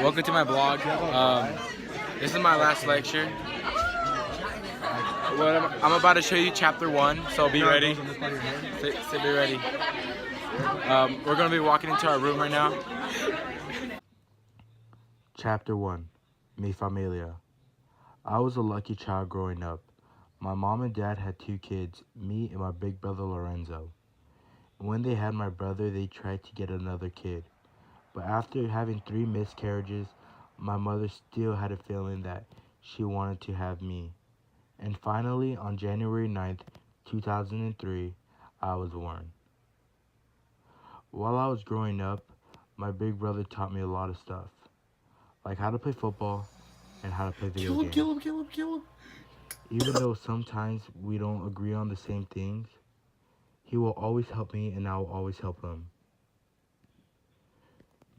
Welcome to my blog. This is my last lecture. I'm about to show you chapter 1, so be ready. Be ready. We're going to be walking into our room right now. Chapter 1, Mi Familia. I was a lucky child growing up. My mom and dad had 2 kids, me and my big brother Lorenzo. When they had my brother, they tried to get another kid. But after having 3 miscarriages, my mother still had a feeling that she wanted to have me. And finally, on January 9th, 2003, I was born. While I was growing up, my big brother taught me a lot of stuff, like how to play football and how to play video games. Kill him. Even though sometimes we don't agree on the same things, he will always help me and I will always help him.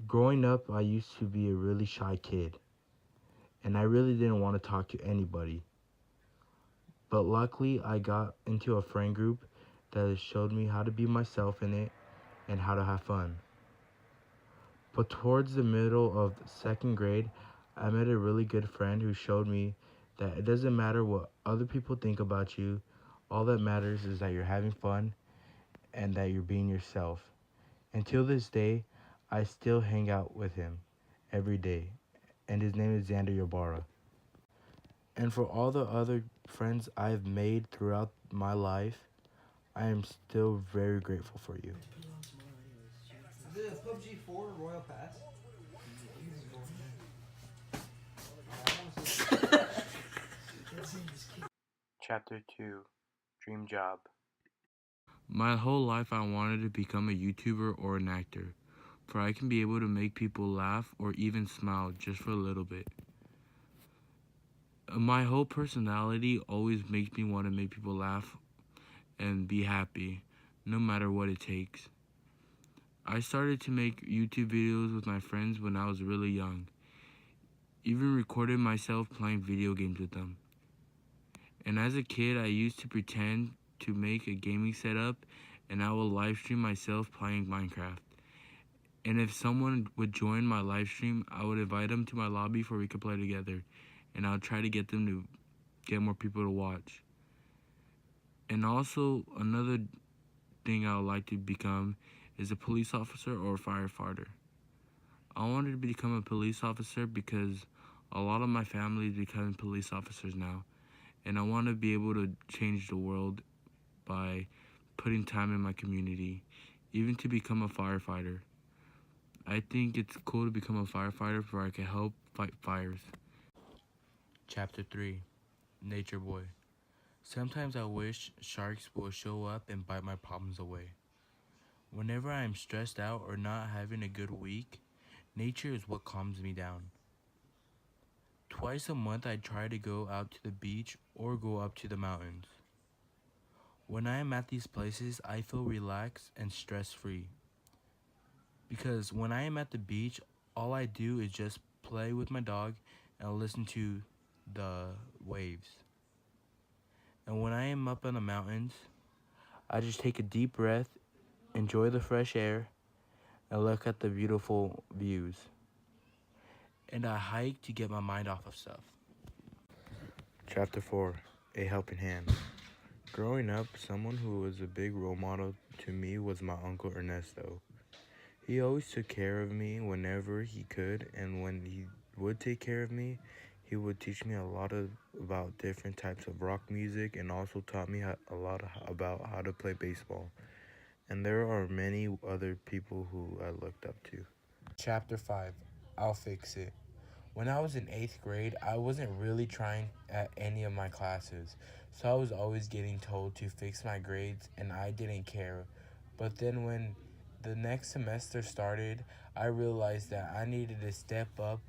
Growing up, I used to be a really shy kid, and I really didn't want to talk to anybody. But luckily, I got into a friend group that showed me how to be myself in it and how to have fun. But towards the middle of 2nd grade, I met a really good friend who showed me that it doesn't matter what other people think about you. All that matters is that you're having fun and that you're being yourself. Until this day, I still hang out with him every day, and his name is Xander Ybarra. And for all the other friends I've made throughout my life, I am still very grateful for you. Is it a PUBG 4 Royal Pass? Chapter 2, Dream Job. My whole life I wanted to become a YouTuber or an actor, for I can be able to make people laugh or even smile just for a little bit. My whole personality always makes me want to make people laugh and be happy, no matter what it takes. I started to make YouTube videos with my friends when I was really young. Even recorded myself playing video games with them. And as a kid, I used to pretend to make a gaming setup and I will live stream myself playing Minecraft. And if someone would join my live stream, I would invite them to my lobby for we could play together. And I would try to get them to get more people to watch. And also, another thing I would like to become is a police officer or a firefighter. I wanted to become a police officer because a lot of my family is becoming police officers now. And I want to be able to change the world by putting time in my community, even to become a firefighter. I think it's cool to become a firefighter where I can help fight fires. Chapter 3, Nature Boy. Sometimes I wish sharks will show up and bite my problems away. Whenever I am stressed out or not having a good week, nature is what calms me down. Twice a month I try to go out to the beach or go up to the mountains. When I am at these places, I feel relaxed and stress-free. Because when I am at the beach, all I do is just play with my dog and listen to the waves. And when I am up in the mountains, I just take a deep breath, enjoy the fresh air, and look at the beautiful views. And I hike to get my mind off of stuff. Chapter 4, A Helping Hand. Growing up, someone who was a big role model to me was my Uncle Ernesto. He always took care of me whenever he could, and when he would take care of me, he would teach me a lot about different types of rock music and also taught me a lot about how to play baseball. And there are many other people who I looked up to. Chapter 5, I'll Fix It. When I was in 8th grade, I wasn't really trying at any of my classes, so I was always getting told to fix my grades and I didn't care. But then when the next semester started, I realized that I needed to step up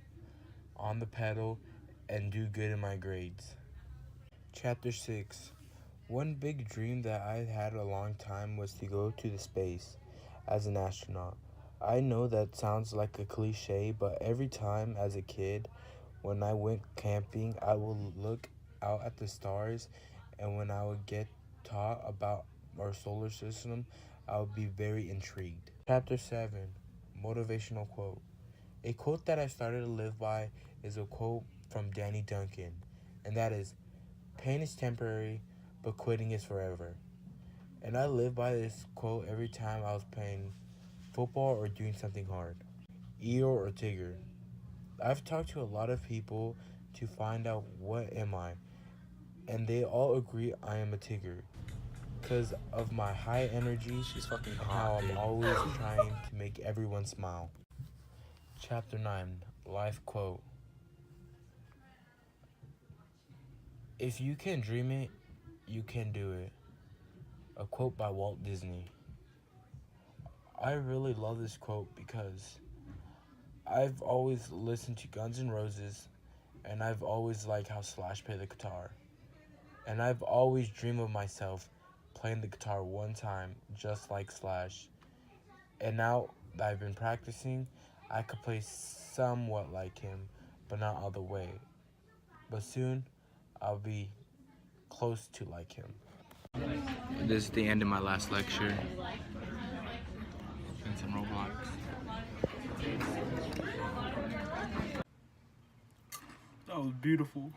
on the pedal and do good in my grades. Chapter 6. One big dream that I had a long time was to go to the space as an astronaut. I know that sounds like a cliche, but every time as a kid, when I went camping, I would look out at the stars, and when I would get taught about our solar system, I would be very intrigued. Chapter 7, Motivational Quote. A quote that I started to live by is a quote from Danny Duncan, and that is, "Pain is temporary, but quitting is forever." And I live by this quote every time I was playing football or doing something hard. Eeyore or Tigger? I've talked to a lot of people to find out what am I, and they all agree I am a Tigger because of my high energy She's fucking and hot, how I'm dude. always trying to make everyone smile. Chapter 9, Life Quote. If you can dream it, you can do it. A quote by Walt Disney. I really love this quote because I've always listened to Guns N' Roses, and I've always liked how Slash played the guitar. And I've always dreamed of myself playing the guitar one time, just like Slash. And now that I've been practicing, I could play somewhat like him, but not all the way. But soon, I'll be close to like him. This is the end of my last lecture. And some Roblox. That was beautiful.